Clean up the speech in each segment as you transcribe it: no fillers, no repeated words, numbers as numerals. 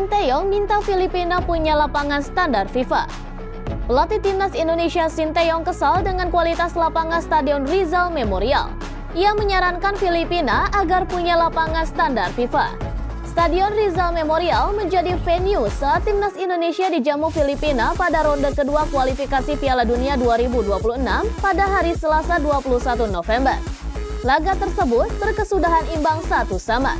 Sinteyong minta Filipina punya lapangan standar FIFA. Pelatih timnas Indonesia Sinteyong kesal dengan kualitas lapangan Stadion Rizal Memorial. Ia menyarankan Filipina agar punya lapangan standar FIFA. Stadion Rizal Memorial menjadi venue saat timnas Indonesia dijamu Filipina pada ronde kedua kualifikasi Piala Dunia 2026 pada hari Selasa 21 November. Laga tersebut berkesudahan imbang 1-1.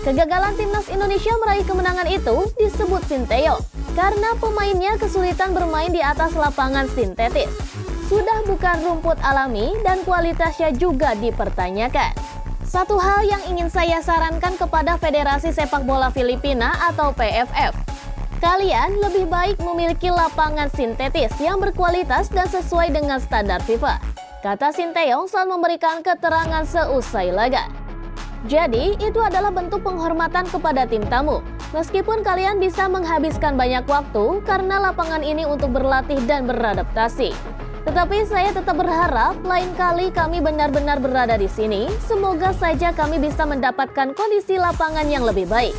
Kegagalan timnas Indonesia meraih kemenangan itu disebut Sinteyong karena pemainnya kesulitan bermain di atas lapangan sintetis. Sudah bukan rumput alami dan kualitasnya juga dipertanyakan. Satu hal yang ingin saya sarankan kepada Federasi Sepak Bola Filipina atau PFF. Kalian lebih baik memiliki lapangan sintetis yang berkualitas dan sesuai dengan standar FIFA, kata Sinteyong saat memberikan keterangan seusai laga. Jadi, itu adalah bentuk penghormatan kepada tim tamu. Meskipun kalian bisa menghabiskan banyak waktu karena lapangan ini untuk berlatih dan beradaptasi. Tetapi saya tetap berharap lain kali kami benar-benar berada di sini. Semoga saja kami bisa mendapatkan kondisi lapangan yang lebih baik.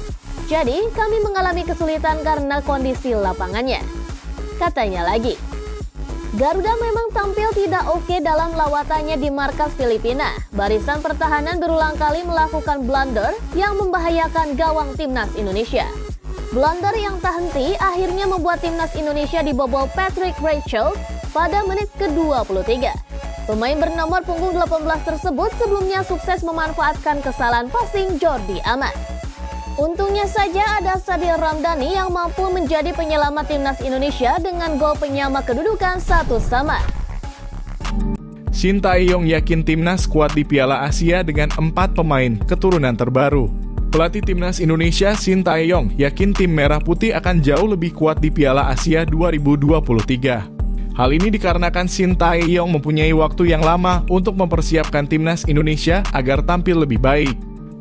Jadi, kami mengalami kesulitan karena kondisi lapangannya. Katanya lagi. Garuda memang tampil tidak oke dalam lawatannya di markas Filipina. Barisan pertahanan berulang kali melakukan blunder yang membahayakan gawang timnas Indonesia. Blunder yang tak henti akhirnya membuat timnas Indonesia dibobol Patrick Rachel pada menit ke-23. Pemain bernomor punggung 18 tersebut sebelumnya sukses memanfaatkan kesalahan passing Jordi Amat. Untungnya saja ada Sadil Ramdhani yang mampu menjadi penyelamat timnas Indonesia dengan gol penyama kedudukan 1-1. Sinteyong yakin timnas kuat di Piala Asia dengan 4 pemain keturunan terbaru. Pelatih timnas Indonesia Sinteyong yakin tim Merah Putih akan jauh lebih kuat di Piala Asia 2023. Hal ini dikarenakan Sinteyong mempunyai waktu yang lama untuk mempersiapkan timnas Indonesia agar tampil lebih baik.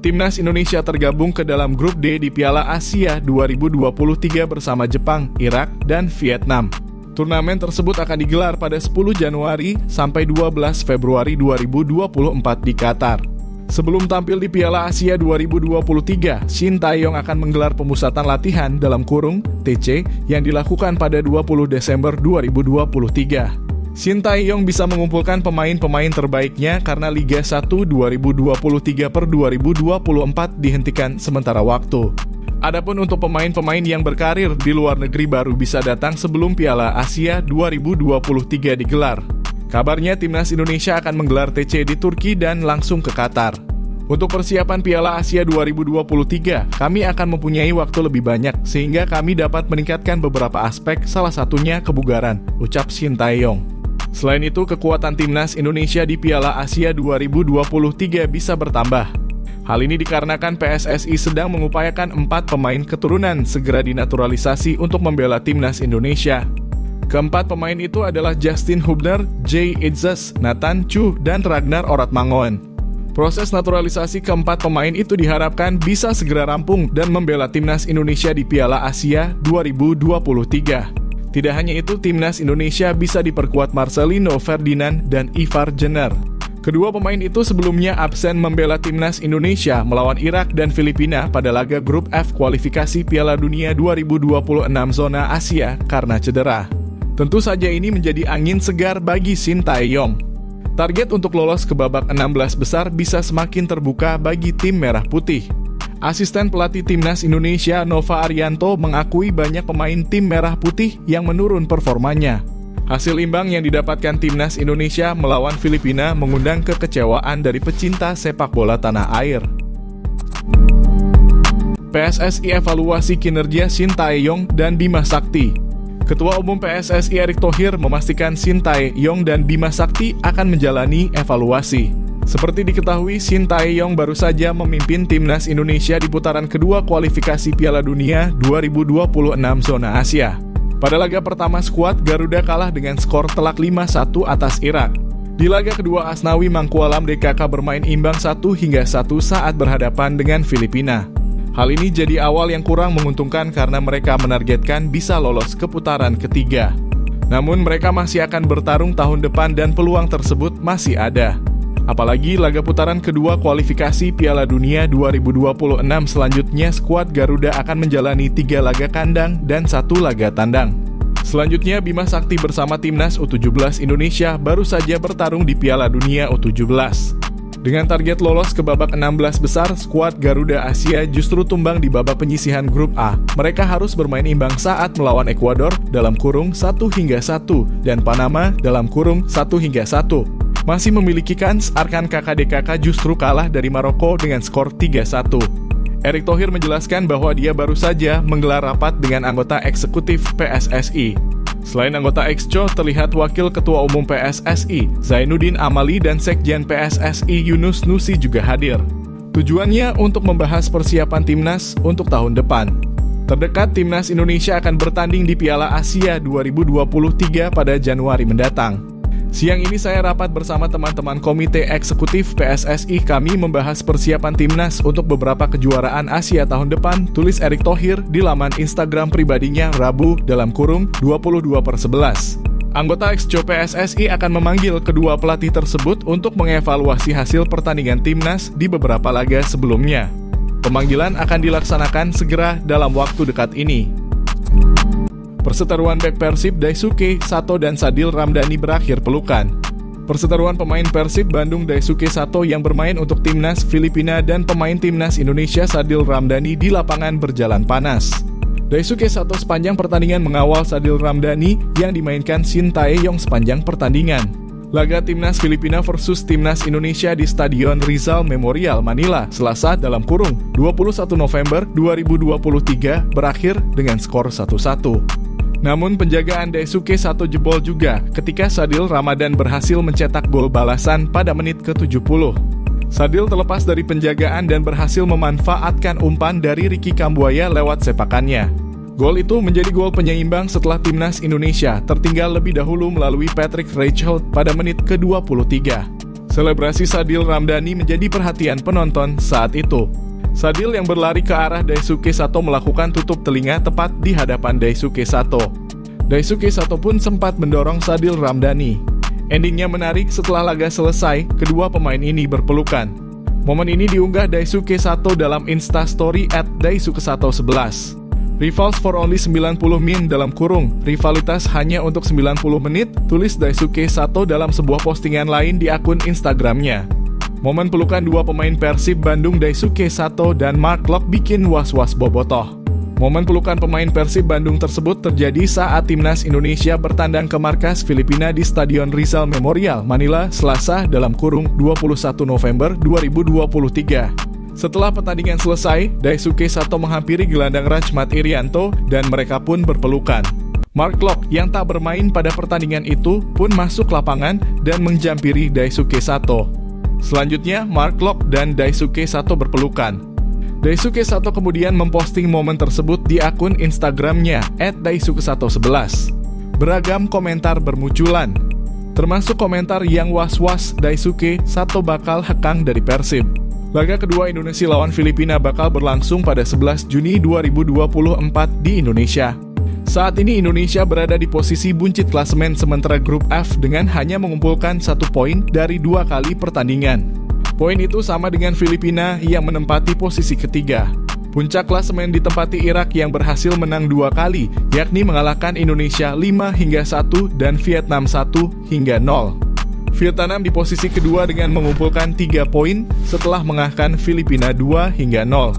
Timnas Indonesia tergabung ke dalam grup D di Piala Asia 2023 bersama Jepang, Irak, dan Vietnam. Turnamen tersebut akan digelar pada 10 Januari sampai 12 Februari 2024 di Qatar. Sebelum tampil di Piala Asia 2023, Sinteyong akan menggelar pemusatan latihan dalam kurung (TC) yang dilakukan pada 20 Desember 2023. Sinteyong bisa mengumpulkan pemain-pemain terbaiknya karena Liga 1 2023 per 2024 dihentikan sementara waktu. Adapun untuk pemain-pemain yang berkarir di luar negeri baru bisa datang sebelum Piala Asia 2023 digelar. Kabarnya timnas Indonesia akan menggelar TC di Turki dan langsung ke Qatar. Untuk persiapan Piala Asia 2023, kami akan mempunyai waktu lebih banyak sehingga kami dapat meningkatkan beberapa aspek, salah satunya kebugaran, ucap Sinteyong. Selain itu, kekuatan timnas Indonesia di Piala Asia 2023 bisa bertambah. Hal ini dikarenakan PSSI sedang mengupayakan 4 pemain keturunan segera dinaturalisasi untuk membela timnas Indonesia. Keempat pemain itu adalah Justin Hubner, Jay Itzes, Nathan Chu, dan Ragnar Oratmangoen. Proses naturalisasi keempat pemain itu diharapkan bisa segera rampung dan membela timnas Indonesia di Piala Asia 2023. Tidak hanya itu, timnas Indonesia bisa diperkuat Marcelino Ferdinand dan Ivar Jenner. Kedua pemain itu sebelumnya absen membela timnas Indonesia melawan Irak dan Filipina pada laga grup F kualifikasi Piala Dunia 2026 zona Asia karena cedera. Tentu saja ini menjadi angin segar bagi Sinteyong. Target untuk lolos ke babak 16 besar bisa semakin terbuka bagi tim Merah Putih. Asisten pelatih timnas Indonesia Nova Arianto mengakui banyak pemain tim Merah Putih yang menurun performanya. Hasil imbang yang didapatkan timnas Indonesia melawan Filipina mengundang kekecewaan dari pecinta sepak bola tanah air. PSSI evaluasi kinerja Sinteyong dan Bima Sakti. Ketua Umum PSSI Erick Thohir memastikan Sinteyong dan Bima Sakti akan menjalani evaluasi. Seperti diketahui, Sinteyong baru saja memimpin timnas Indonesia di putaran kedua kualifikasi Piala Dunia 2026 zona Asia. Pada laga pertama skuad, Garuda kalah dengan skor telak 5-1 atas Irak. Di laga kedua, Asnawi Mangkualam DKK bermain imbang 1-1 saat berhadapan dengan Filipina. Hal ini jadi awal yang kurang menguntungkan karena mereka menargetkan bisa lolos ke putaran ketiga. Namun mereka masih akan bertarung tahun depan dan peluang tersebut masih ada. Apalagi laga putaran kedua kualifikasi Piala Dunia 2026 selanjutnya skuad Garuda akan menjalani 3 laga kandang dan 1 laga tandang. Selanjutnya Bima Sakti bersama timnas U17 Indonesia baru saja bertarung di Piala Dunia U17. Dengan target lolos ke babak 16 besar, skuad Garuda Asia justru tumbang di babak penyisihan grup A. Mereka harus bermain imbang saat melawan Ekuador (1-1) dan Panama (1-1). Masih memiliki kans, Arkan KKDKK justru kalah dari Maroko dengan skor 3-1. Erick Thohir menjelaskan bahwa dia baru saja menggelar rapat dengan anggota eksekutif PSSI. Selain anggota Exco, terlihat Wakil Ketua Umum PSSI, Zainuddin Amali dan Sekjen PSSI Yunus Nusi juga hadir. Tujuannya untuk membahas persiapan timnas untuk tahun depan. Terdekat, timnas Indonesia akan bertanding di Piala Asia 2023 pada Januari mendatang. Siang ini saya rapat bersama teman-teman Komite Eksekutif PSSI. Kami membahas persiapan timnas untuk beberapa kejuaraan Asia tahun depan, tulis Erick Thohir di laman Instagram pribadinya Rabu (22/11). Anggota Exco PSSI akan memanggil kedua pelatih tersebut untuk mengevaluasi hasil pertandingan timnas di beberapa laga sebelumnya. Pemanggilan akan dilaksanakan segera dalam waktu dekat ini. Perseteruan bek Persib Daisuke Sato dan Sadil Ramdhani berakhir pelukan. Perseteruan pemain Persib Bandung Daisuke Sato yang bermain untuk timnas Filipina dan pemain timnas Indonesia Sadil Ramdhani di lapangan berjalan panas. Daisuke Sato sepanjang pertandingan mengawal Sadil Ramdhani yang dimainkan Shin Tae-yong sepanjang pertandingan. Laga timnas Filipina versus timnas Indonesia di Stadion Rizal Memorial, Manila, Selasa (21 November 2023) berakhir dengan skor 1-1. Namun penjagaan Daisuke Sato jebol juga ketika Sadil Ramadan berhasil mencetak gol balasan pada menit ke-70. Sadil terlepas dari penjagaan dan berhasil memanfaatkan umpan dari Ricky Kambuaya lewat sepakannya. Gol itu menjadi gol penyeimbang setelah timnas Indonesia tertinggal lebih dahulu melalui Patrick Reichelt pada menit ke-23. Selebrasi Sadil Ramdhani menjadi perhatian penonton saat itu. Sadil yang berlari ke arah Daisuke Sato melakukan tutup telinga tepat di hadapan Daisuke Sato. Daisuke Sato pun sempat mendorong Sadil Ramdhani. Endingnya menarik, setelah laga selesai, kedua pemain ini berpelukan. Momen ini diunggah Daisuke Sato dalam Instastory @daisukesato11. Rivals for only 90 min (rivalitas hanya untuk 90 menit), tulis Daisuke Sato dalam sebuah postingan lain di akun Instagramnya. Momen pelukan dua pemain Persib Bandung Daisuke Sato dan Mark Locke bikin was-was bobotoh. Momen pelukan pemain Persib Bandung tersebut terjadi saat timnas Indonesia bertandang ke markas Filipina di Stadion Rizal Memorial, Manila, Selasa (21 November 2023). Setelah pertandingan selesai, Daisuke Sato menghampiri gelandang Rachmat Irianto dan mereka pun berpelukan. Mark Locke yang tak bermain pada pertandingan itu pun masuk lapangan dan menjampiri Daisuke Sato. Selanjutnya, Mark Locke dan Daisuke Sato berpelukan. Daisuke Sato kemudian memposting momen tersebut di akun Instagramnya @daisukesato11. Beragam komentar bermunculan, termasuk komentar yang was-was Daisuke Sato bakal hekang dari Persib. Laga kedua Indonesia lawan Filipina bakal berlangsung pada 11 Juni 2024 di Indonesia. Saat ini Indonesia berada di posisi buncit klasemen sementara grup F dengan hanya mengumpulkan 1 poin dari 2 kali pertandingan. Poin itu sama dengan Filipina yang menempati posisi ketiga. Puncak klasemen ditempati Irak yang berhasil menang 2 kali, yakni mengalahkan Indonesia 5-1 dan Vietnam 1-0. Vietnam di posisi kedua dengan mengumpulkan 3 poin setelah mengalahkan Filipina 2-0.